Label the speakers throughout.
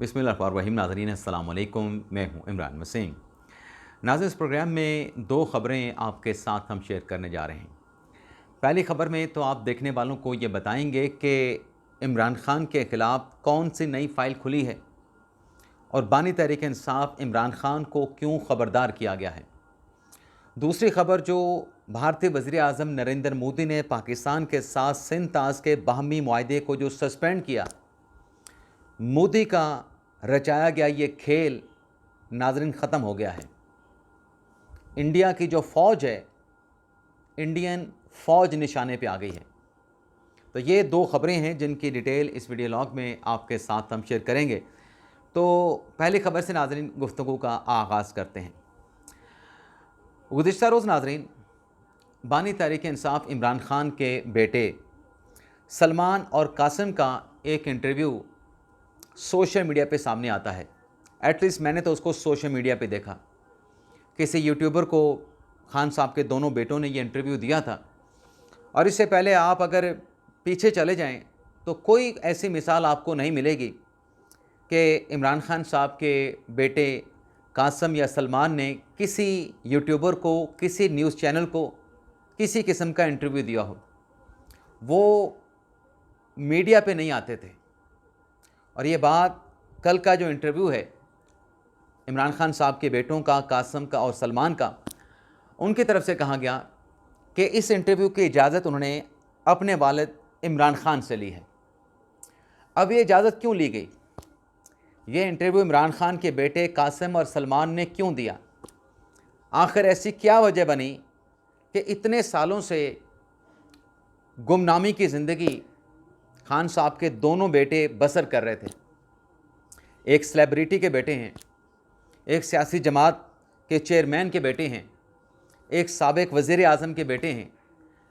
Speaker 1: बिस्मिल्लाहिर्रहमानिर्रहीम। नाज़रीन अस्सलाम वालेकुम, मैं हूं इमरान वसीम। नाज़रीन, इस प्रोग्राम में दो ख़बरें आपके साथ हम शेयर करने जा रहे हैं। पहली ख़बर में तो आप देखने वालों को ये बताएंगे कि इमरान खान के ख़िलाफ़ कौन सी नई फ़ाइल खुली है और बानी तहरीक इंसाफ इमरान खान को क्यों ख़बरदार किया गया है। दूसरी ख़बर, जो भारतीय वज़ीर आज़म नरेंद्र मोदी ने पाकिस्तान के साथ सिंध ताज़ के बाहमी मुआहदे को जो सस्पेंड किया, मोदी का रचाया गया ये खेल नाज़रीन ख़त्म हो गया है। इंडिया की जो फ़ौज है, इंडियन फ़ौज निशाने पे आ गई है। तो ये दो ख़बरें हैं जिनकी डिटेल इस वीडियो लॉग में आपके साथ हम शेयर करेंगे। तो पहली ख़बर से नाज़रीन गुफ्तगू का आगाज़ करते हैं। गुज़िश्ता रोज़ नाज़रीन बानी तहरीक इंसाफ इमरान खान के बेटे सलमान और कासिम का एक इंटरव्यू सोशल मीडिया पे सामने आता है। एटलीस्ट मैंने तो उसको सोशल मीडिया पे देखा। किसी यूट्यूबर को खान साहब के दोनों बेटों ने ये इंटरव्यू दिया था, और इससे पहले आप अगर पीछे चले जाएं तो कोई ऐसी मिसाल आपको नहीं मिलेगी कि इमरान खान साहब के बेटे कासिम या सलमान ने किसी यूट्यूबर को, किसी न्यूज़ चैनल को किसी किस्म का इंटरव्यू दिया हो। वो मीडिया पे नहीं आते थे। और ये बात, कल का जो इंटरव्यू है इमरान खान साहब के बेटों का, कासिम का और सलमान का, उनकी तरफ से कहा गया कि इस इंटरव्यू की इजाज़त उन्होंने अपने वालिद इमरान खान से ली है। अब ये इजाज़त क्यों ली गई? ये इंटरव्यू इमरान खान के बेटे कासिम और सलमान ने क्यों दिया? आखिर ऐसी क्या वजह बनी कि इतने सालों से गुमनामी की ज़िंदगी खान साहब के दोनों बेटे बसर कर रहे थे? एक सेलिब्रिटी के बेटे हैं, एक सियासी जमात के चेयरमैन के बेटे हैं, एक साबिक वज़ीर आज़म के बेटे हैं,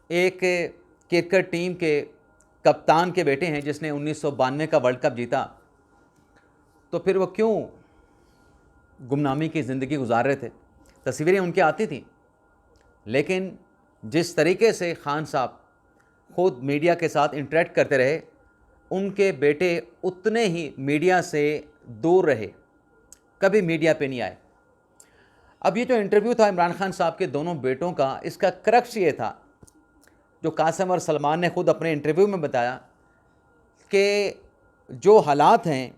Speaker 1: एक क्रिकेट टीम के कप्तान के बेटे हैं जिसने 1992 का वर्ल्ड कप जीता। तो फिर वो क्यों गुमनामी की ज़िंदगी गुजार रहे थे? तस्वीरें उनकी आती थीं, लेकिन जिस तरीके से खान साहब ख़ुद मीडिया के साथ इंटरेक्ट करते रहे, उनके बेटे उतने ही मीडिया से दूर रहे, कभी मीडिया पे नहीं आए। अब ये जो इंटरव्यू था इमरान खान साहब के दोनों बेटों का, इसका क्रक्स ये था, जो कासिम और सलमान ने ख़ुद अपने इंटरव्यू में बताया, कि जो हालात हैं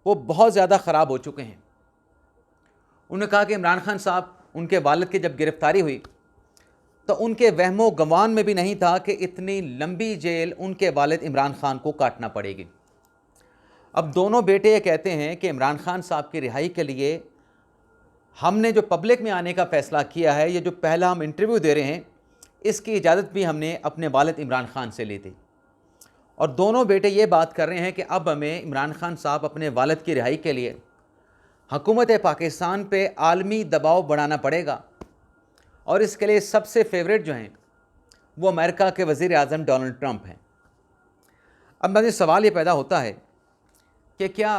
Speaker 1: वो बहुत ज़्यादा ख़राब हो चुके हैं। उन्होंने कहा कि इमरान खान साहब, उनके वालिद की जब गिरफ़्तारी हुई तो उनके वहमो गमान में भी नहीं था कि इतनी लंबी जेल उनके वालिद इमरान खान को काटना पड़ेगी। अब दोनों बेटे ये कहते हैं कि इमरान खान साहब की रिहाई के लिए हमने जो पब्लिक में आने का फ़ैसला किया है, ये जो पहला हम इंटरव्यू दे रहे हैं, इसकी इजाज़त भी हमने अपने वालिद इमरान खान से ली थी। और दोनों बेटे ये बात कर रहे हैं कि अब हमें इमरान खान साहब अपने वालिद की रिहाई के लिए हुकूमत पाकिस्तान पे आलमी दबाव बढ़ाना पड़ेगा, और इसके लिए सबसे फेवरेट जो हैं वो अमेरिका के वज़ीर आज़म डोनाल्ड ट्रंप हैं। अब मुझे सवाल ये पैदा होता है कि क्या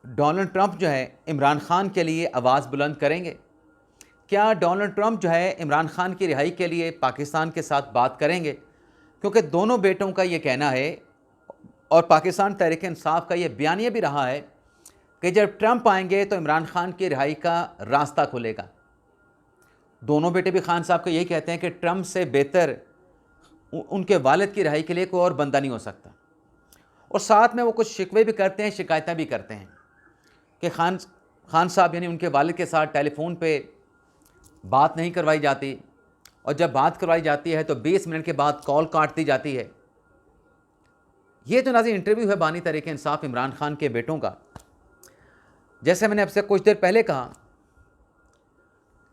Speaker 1: डोनाल्ड ट्रंप जो है इमरान खान के लिए आवाज़ बुलंद करेंगे? क्या डोनाल्ड ट्रंप जो है इमरान खान की रिहाई के लिए पाकिस्तान के साथ बात करेंगे? क्योंकि दोनों बेटों का ये कहना है, और पाकिस्तान तहरीक इंसाफ का ये बयानिया भी रहा है, कि जब ट्रंप आएंगे तो इमरान खान की रिहाई का रास्ता खुलेगा। दोनों बेटे भी खान साहब को यही कहते हैं कि ट्रंप से बेहतर उनके वालिद की रिहाई के लिए कोई और बंदा नहीं हो सकता। और साथ में वो कुछ शिकवे भी करते हैं, शिकायतें भी करते हैं कि खान साहब यानी उनके वालिद के साथ टेलीफोन पे बात नहीं करवाई जाती, और जब बात करवाई जाती है तो 20 मिनट के बाद कॉल काट दी जाती है। ये जो नाज़रीन इंटरव्यू है बानी तहरीक इंसाफ इमरान खान के बेटों का, जैसे मैंने आपसे कुछ देर पहले कहा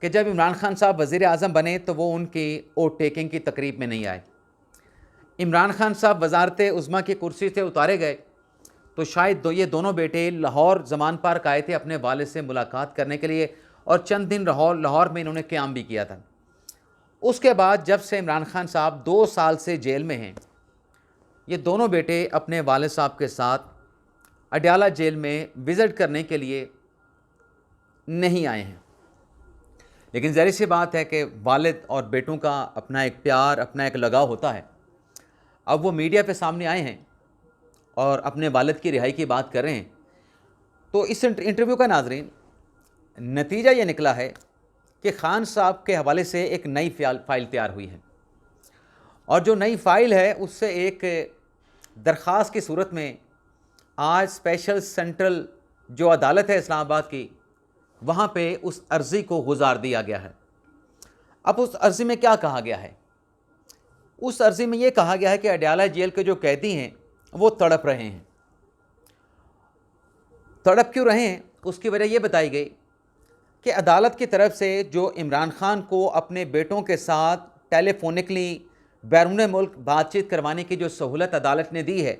Speaker 1: कि जब इमरान खान साहब वज़ीर आज़म बने तो वो उनकी ओट टेकिंग की तकरीब में नहीं आए। इमरान खान साहब वज़ारत उज़्मा की कुर्सी से उतारे गए तो शायद ये दोनों बेटे लाहौर ज़मान पार्क आए थे अपने वालिद से मुलाकात करने के लिए, और चंद दिन लाहौर में इन्होंने क़याम भी किया था। उसके बाद जब से इमरान खान साहब 2 साल से जेल में हैं, ये दोनों बेटे अपने वालिद साहब के साथ अडयाला जेल में विज़िट करने के लिए नहीं आए हैं। लेकिन ज़ाहिर सी बात है कि वालिद और बेटों का अपना एक प्यार, अपना एक लगाव होता है। अब वो मीडिया पे सामने आए हैं और अपने वालिद की रिहाई की बात कर रहे हैं। तो इस इंटरव्यू का नाज़रीन नतीजा ये निकला है कि खान साहब के हवाले से एक नई फ़ाइल तैयार हुई है, और जो नई फ़ाइल है उससे एक दरख्वास्त की सूरत में आज स्पेशल सेंट्रल जो अदालत है इस्लामाबाद की, वहाँ पे उस अर्ज़ी को गुजार दिया गया है। अब उस अर्ज़ी में क्या कहा गया है? उस अर्ज़ी में ये कहा गया है कि अडयाला जेल के जो कैदी हैं वो तड़प रहे हैं। तड़प क्यों रहे हैं उसकी वजह ये बताई गई कि अदालत की तरफ से जो इमरान खान को अपने बेटों के साथ टेलीफोनिकली बैरून मुल्क बातचीत करवाने की जो सहूलत अदालत ने दी है,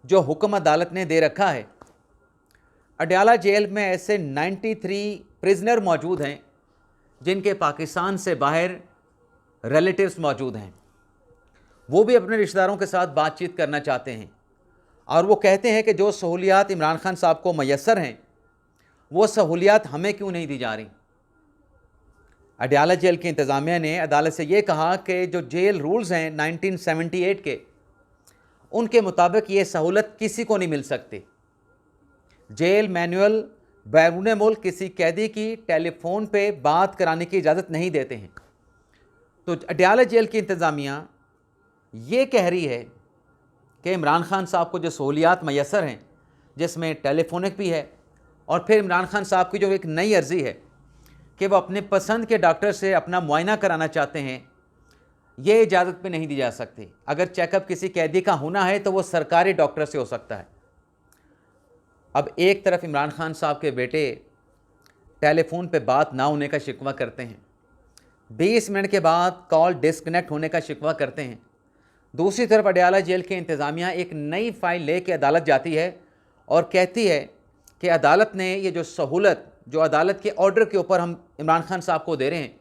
Speaker 1: जो हुक्म अदालत ने दे रखा है, अडयाला जेल में ऐसे 93 प्रिजनर मौजूद हैं जिनके पाकिस्तान से बाहर रिलेटिव्स मौजूद हैं। वो भी अपने रिश्तेदारों के साथ बातचीत करना चाहते हैं, और वो कहते हैं कि जो सहूलियात इमरान खान साहब को मैसर हैं वो सहूलियात हमें क्यों नहीं दी जा रही। अडयाला जेल की इंतज़ामिया ने अदालत से ये कहा कि जो जेल रूल्स हैं 1978 के, उनके मुताबिक ये सहूलत किसी को नहीं मिल सकती। जेल मैनुअल बैरून मुल्क किसी कैदी की टेलीफोन पे बात कराने की इजाज़त नहीं देते हैं। तो अडयाला जेल की इंतज़ामिया ये कह रही है कि इमरान खान साहब को जो सहूलियात मैसर हैं, जिसमें टेलीफोनिक भी है, और फिर इमरान खान साहब की जो एक नई अर्ज़ी है कि वो अपने पसंद के डॉक्टर से अपना मुआयना कराना चाहते हैं, ये इजाज़त पे नहीं दी जा सकती। अगर चेकअप किसी कैदी का होना है तो वो सरकारी डॉक्टर से हो सकता है। अब एक तरफ इमरान खान साहब के बेटे टेलीफोन पे बात ना होने का शिकवा करते हैं, 20 मिनट के बाद कॉल डिस्कनेक्ट होने का शिकवा करते हैं। दूसरी तरफ अडयाला जेल के इंतज़ामिया एक नई फ़ाइल ले के अदालत जाती है और कहती है कि अदालत ने ये जो सहूलत, जो अदालत के ऑर्डर के ऊपर हम इमरान खान साहब को दे रहे हैं,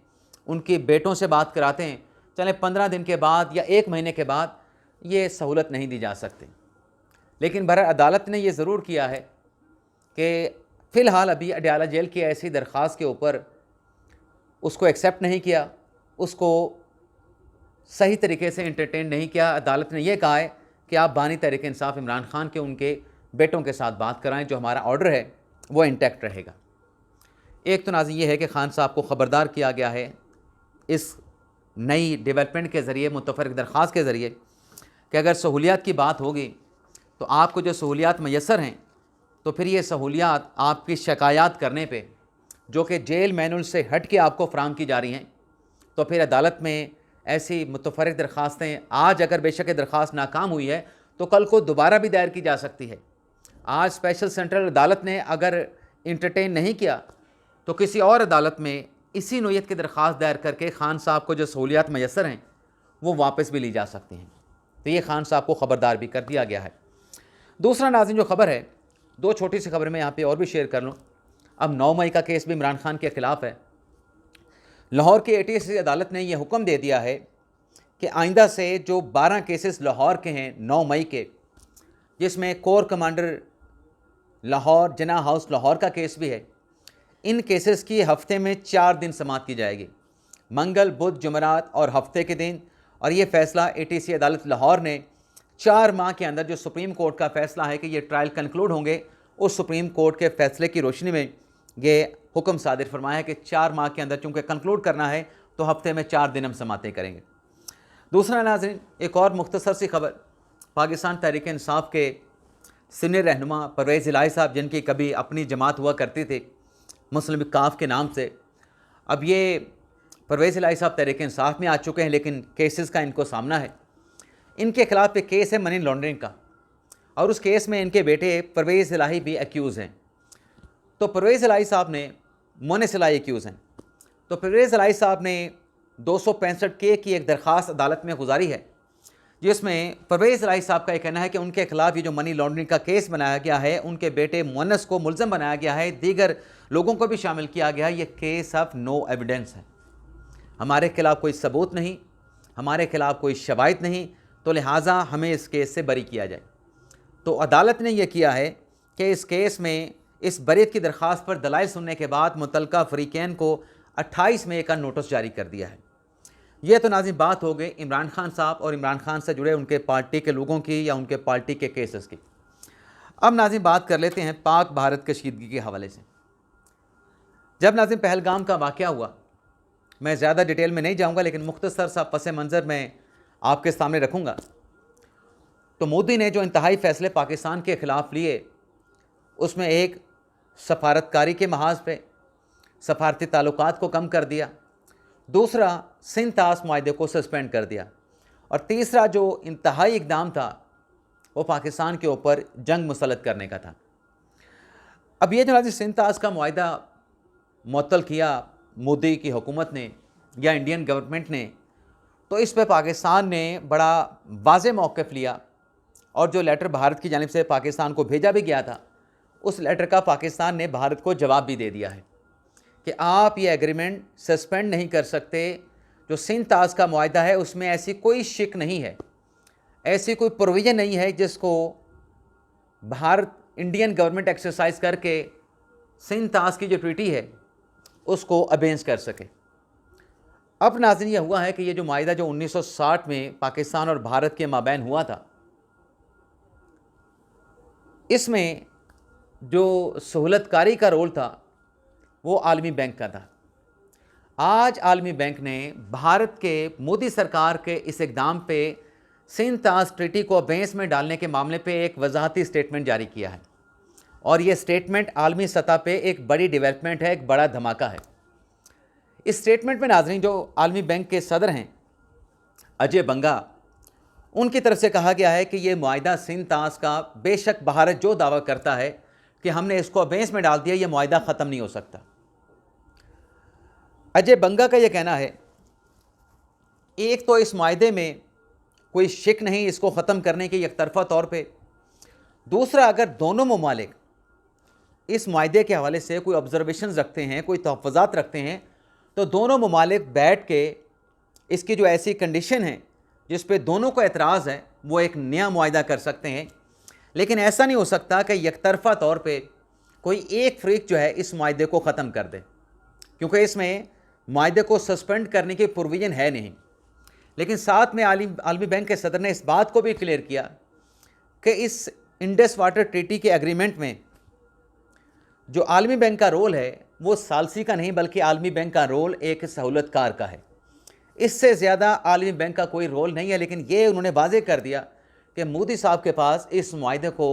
Speaker 1: उनके बेटों से बात कराते हैं, चले 15 दिन के बाद या 1 महीने के बाद ये सहूलत नहीं दी जा सकती। लेकिन बहरहाल अदालत ने ये ज़रूर किया है कि फ़िलहाल अभी अडयाला जेल की ऐसी दरख्वास्त के ऊपर उसको एक्सेप्ट नहीं किया, उसको सही तरीके से इंटरटेन नहीं किया। अदालत ने यह कहा है कि आप बानी तहरीक इंसाफ इमरान खान के उनके बेटों के साथ बात कराएं, जो हमारा ऑर्डर है वो इंटैक्ट रहेगा। एक तो नाज़रीन ये है कि खान साहब को ख़बरदार किया गया है इस नई डेवलपमेंट के ज़रिए, मुतफ़र्रिक़ दरख्वास्त के ज़रिए, कि अगर सहूलियात की बात होगी तो आपको जो सहूलियात मैसर हैं तो फिर ये सहूलियात आपकी शिकायत करने पे, जो कि जेल मैनुअल से हट के आपको फ़राहम की जा रही हैं, तो फिर अदालत में ऐसी मुतफ़र्रिक़ दरख्वास्तें, आज अगर बेशक दरख्वास्त नाकाम हुई है तो कल को दोबारा भी दायर की जा सकती है। आज स्पेशल सेंट्रल अदालत ने अगर इंटरटेन नहीं किया तो किसी और अदालत में इसी नोयत की दरख्वास्त दायर करके खान साहब को जो सहूलियात मैसर हैं वो वापस भी ली जा सकती हैं। तो ये खान साहब को ख़बरदार भी कर दिया गया है। दूसरा नाज़रीन जो ख़बर है, दो छोटी सी खबर मैं यहाँ पे और भी शेयर कर लूँ। अब 9 मई का केस भी इमरान खान के ख़िलाफ़ है। लाहौर की ATC अदालत ने यह हुक्म दे दिया है कि आइंदा से जो 12 केसेस लाहौर के हैं 9 मई के, जिसमें कोर कमांडर लाहौर, जिन्ना हाउस लाहौर का केस भी है, इन केसेस की हफ्ते में 4 दिन समाअत की जाएगी, मंगल, बुध, जुमेरात और हफ्ते के दिन। और ये फ़ैसला ATC अदालत लाहौर ने 4 माह के अंदर, जो सुप्रीम कोर्ट का फ़ैसला है कि ये ट्रायल कंक्लूड होंगे, उस सुप्रीम कोर्ट के फ़ैसले की रोशनी में ये हुक्म सादिर फरमाया कि 4 माह के अंदर चूँकि कंक्लूड करना है तो हफ्ते में 4 दिन हम समातें करेंगे। दूसरा नाज़रीन एक और मुख्तसर सी खबर, पाकिस्तान तहरीक इंसाफ के सीनियर रहनुमा परवेज़ इलाही साहब, जिनकी कभी अपनी जमात हुआ करती थी मुस्लिम काफ के नाम से, अब ये परवेज़ इलाही साहब तहरीक इंसाफ में आ चुके हैं, लेकिन केसेस का इनको सामना है। इनके ख़िलाफ़ एक केस है मनी लॉन्ड्रिंग का, और उस केस में इनके बेटे परवेज़ इलाही भी एक्यूज़ हैं। तो परवेज़ इलाही साहब ने मोनिस इलाही एक्यूज़ हैं। तो परवेज़ इलाही साहब ने 265K की एक दरख्वास्त अदालत में गुजारी है, जिसमें परवेज़ इलाही साहब का ये कहना है कि उनके ख़िलाफ़ ये जो मनी लॉन्ड्रिंग का केस बनाया गया है, उनके बेटे मोनिस को मुल्ज़म बनाया गया है, दीगर लोगों को भी शामिल किया गया है, ये केस ऑफ नो एविडेंस है। हमारे ख़िलाफ़ कोई सबूत नहीं, हमारे ख़िलाफ़ कोई शवाहिद नहीं, तो लिहाजा हमें इस केस से बरी किया जाए। तो अदालत ने यह किया है कि इस केस में इस बरीत की दरख्वास्त पर दलाइल सुनने के बाद मुतल्लिका फ़रीक़ैन को 28 मई का नोटिस जारी कर दिया है। ये तो नाज़रीन बात हो गई इमरान खान साहब और इमरान खान से जुड़े उनके पार्टी के लोगों की या उनके पार्टी के केसेस की। अब नाज़रीन बात कर लेते हैं पाक भारत कशीदगी के हवाले से। जब नाज़रीन पहलगाम का वाक़या हुआ, मैं ज़्यादा डिटेल में नहीं जाऊँगा, लेकिन मुख्तसर सा पस मंज़र मैं आपके सामने रखूँगा। तो मोदी ने जो इंतहाई फ़ैसले पाकिस्तान के ख़िलाफ़ लिए, उसमें एक सफारतकारी के महाज पे सफारती ताल्लुकात को कम कर दिया, दूसरा सिंध ताश मुआहदे को सस्पेंड कर दिया, और तीसरा जो इंतहाई इक़दाम था वो पाकिस्तान के ऊपर जंग मुसल्लत करने का था। अब ये जो सिंध ताश का मुआहदा मुअत्तल किया मोदी की हुकूमत ने या इंडियन गवर्नमेंट ने, तो इस पर पाकिस्तान ने बड़ा वाज़ेह मौक़िफ़ लिया, और जो लेटर भारत की जानिब से पाकिस्तान को भेजा भी गया था, उस लेटर का पाकिस्तान ने भारत को जवाब भी दे दिया है कि आप ये एग्रीमेंट सस्पेंड नहीं कर सकते। जो सिंध ताश का मुआहदा है उसमें ऐसी कोई शिक नहीं है, ऐसी कोई प्रोविज़न नहीं है जिसको भारत इंडियन गवर्नमेंट एक्सरसाइज करके सिंध ताश की जो ट्रीटी है उसको अबेंस कर सके। अब नाज़रीन ये हुआ है कि ये जो मुआहदा जो 1960 में पाकिस्तान और भारत के माबैन हुआ था, इसमें जो सहूलतकारी का रोल था वो आलमी बैंक का था। आज आलमी बैंक ने भारत के मोदी सरकार के इस इक़दाम पे सिंध ताश ट्रीटी को अबेंस में डालने के मामले पे एक वजाहती स्टेटमेंट जारी किया है, और ये स्टेटमेंट आलमी सतह पे एक बड़ी डेवलपमेंट है, एक बड़ा धमाका है। इस स्टेटमेंट में नाज़रीन जो आलमी बैंक के सदर हैं अजय बंगा, उनकी तरफ से कहा गया है कि ये मुआहदा सिंध ताश का, बेशक भारत जो दावा करता है कि हमने इसको अबेंस में डाल दिया, ये मुआहदा ख़त्म नहीं हो सकता। अजय बंगा का ये कहना है, एक तो इस मुआहदे में कोई शिक नहीं इसको ख़त्म करने की एकतरफ़ा तौर पे, दूसरा अगर दोनों ममालिक इस मुआहदे के हवाले से कोई ऑब्जर्वेशन रखते हैं, कोई तहफ़्फ़ुज़ात रखते हैं, तो दोनों ममालिक बैठ के इसकी जो ऐसी कंडीशन है जिस पे दोनों को एतराज़ है वो एक नया मुआहदा कर सकते हैं। लेकिन ऐसा नहीं हो सकता कि एकतरफ़ा तौर पे कोई एक फ़रीक जो है इस मुआहदे को ख़त्म कर दे, क्योंकि इसमें मुआहदे को सस्पेंड करने की प्रोविज़न है नहीं। लेकिन साथ में आलमी बैंक के सदर ने इस बात को भी क्लियर किया कि इस इंडस वाटर ट्रीटी के एग्रीमेंट में जो आलमी बैंक का रोल है वो सालसी का नहीं, बल्कि आलमी बैंक का रोल एक सहूलतकार का है। इससे ज़्यादा आलमी बैंक का कोई रोल नहीं है। लेकिन ये उन्होंने वाज़ेह कर दिया कि मोदी साहब के पास इस मुआहदे को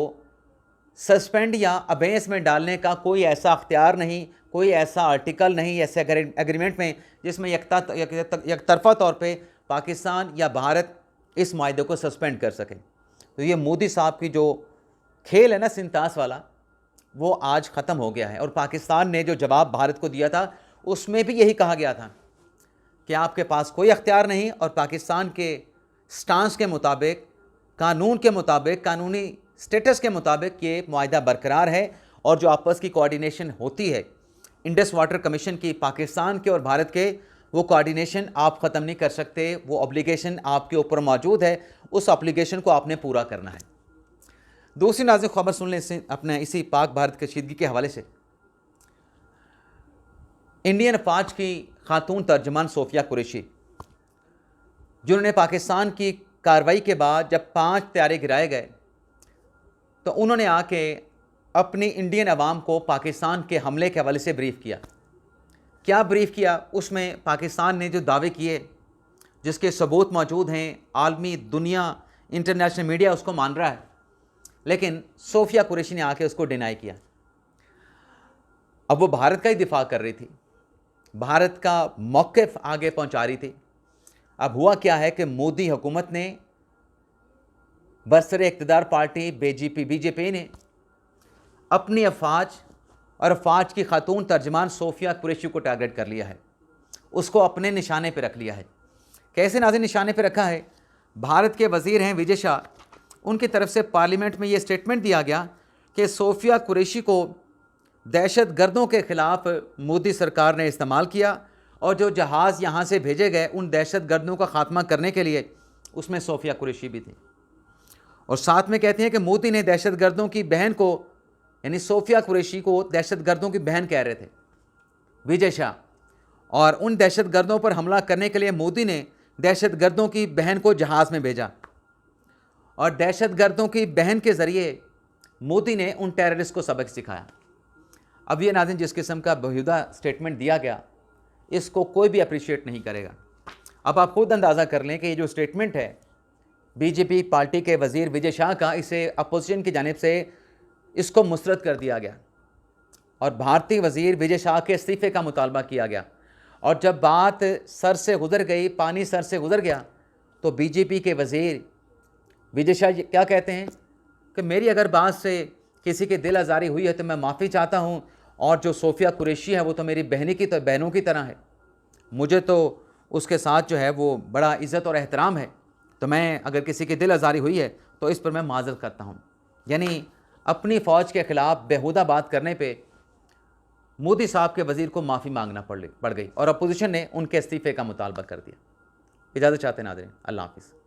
Speaker 1: सस्पेंड या अबेंस में डालने का कोई ऐसा अख्तियार नहीं, कोई ऐसा आर्टिकल नहीं ऐसे एग्रीमेंट में जिसमें एकतरफ़ा तौर पे पाकिस्तान या भारत इस मुआहदे को सस्पेंड कर सके। तो ये मोदी साहब की जो खेल है ना सिंध ताश वाला, वो आज ख़त्म हो गया है। और पाकिस्तान ने जो जवाब भारत को दिया था उसमें भी यही कहा गया था कि आपके पास कोई अख्तियार नहीं, और पाकिस्तान के स्टांस के मुताबिक, कानून के मुताबिक, कानूनी स्टेटस के मुताबिक ये मुआहदा बरकरार है। और जो आपस की कोऑर्डिनेशन होती है इंडस वाटर कमीशन की पाकिस्तान के और भारत के, वो कोऑर्डिनेशन आप ख़त्म नहीं कर सकते। वो ऑब्लिगेशन आपके ऊपर मौजूद है, उस ऑब्लिगेशन को आपने पूरा करना है। दूसरी नाज़रीन खबर सुन लें अपने इसी पाक भारत कशीदगी के हवाले से। इंडियन फ़ौज की खातून तर्जमान सोफिया कुरैशी, जिन्होंने पाकिस्तान की कार्रवाई के बाद जब 5 तैयारे गिराए गए तो उन्होंने आके अपनी इंडियन अवाम को पाकिस्तान के हमले के हवाले से ब्रीफ़ किया। क्या ब्रीफ़ किया? उसमें पाकिस्तान ने जो दावे किए, जिसके सबूत मौजूद हैं, आलमी दुनिया, इंटरनेशनल मीडिया उसको मान रहा है, लेकिन सोफिया कुरैशी ने आके उसको डिनाई किया। अब वो भारत का ही दिफा कर रही थी, भारत का मौक़िफ़ आगे पहुंचा रही थी। अब हुआ क्या है कि मोदी हुकूमत ने, बरसरे इक़्तिदार पार्टी बीजेपी ने अपनी अफवाज और अफवाज की खातून तर्जमान सोफिया कुरैशी को टारगेट कर लिया है, उसको अपने निशाने पर रख लिया है। कैसे नाज़रीन निशाने पर रखा है? भारत के वज़ीर हैं विजय शाह, उनकी तरफ से पार्लियामेंट में ये स्टेटमेंट दिया गया कि सोफिया कुरैशी को दहशत गर्दों के ख़िलाफ़ मोदी सरकार ने इस्तेमाल किया, और जो जहाज़ यहाँ से भेजे गए उन दहशत गर्दों का ख़ात्मा करने के लिए उसमें सोफिया कुरैशी भी थी। और साथ में कहते हैं कि मोदी ने दहशत गर्दों की बहन को, यानी सोफिया कुरैशी को दहशत गर्दों की बहन कह रहे थे विजय शाह, और उन दहशत गर्दों पर हमला करने के लिए मोदी ने दहशतगर्दों की बहन को जहाज़ में भेजा और दहशतगर्दों की बहन के ज़रिए मोदी ने उन टेररिस्ट को सबक सिखाया। अब ये नाज़रीन जिस किस्म का बेहुदा स्टेटमेंट दिया गया, इसको कोई भी अप्रिशिएट नहीं करेगा। अब आप खुद अंदाज़ा कर लें कि ये जो स्टेटमेंट है बीजेपी पार्टी के वज़ीर विजय शाह का, इसे अपोजिशन की जानिब से इसको मुस्तरद कर दिया गया और भारतीय वज़ीर विजय शाह के इस्तीफ़े का मुतालबा किया गया। और जब बात सर से गुज़र गई, पानी सर से गुज़र गया, तो बीजेपी के वज़ीर विजय शाह क्या कहते हैं कि मेरी अगर बात से किसी की दिल आज़ारी हुई है तो मैं माफ़ी चाहता हूँ, और जो सोफिया कुरैशी है वो तो मेरी बहनों की तरह है, मुझे तो उसके साथ जो है वो बड़ा इज़्ज़त और एहतराम है, तो मैं अगर किसी की दिल आज़ारी हुई है तो इस पर मैं माज़रत करता हूँ। यानी अपनी फ़ौज के ख़िलाफ़ बेहुदा बात करने पे मोदी साहब के वज़ीर को माफ़ी मांगना पड़ गई और अपोजिशन ने उनके इस्तीफ़े का मुतालबा कर दिया। इजाज़त चाहते हैं नाज़रीन, अल्लाह हाफ़िज़।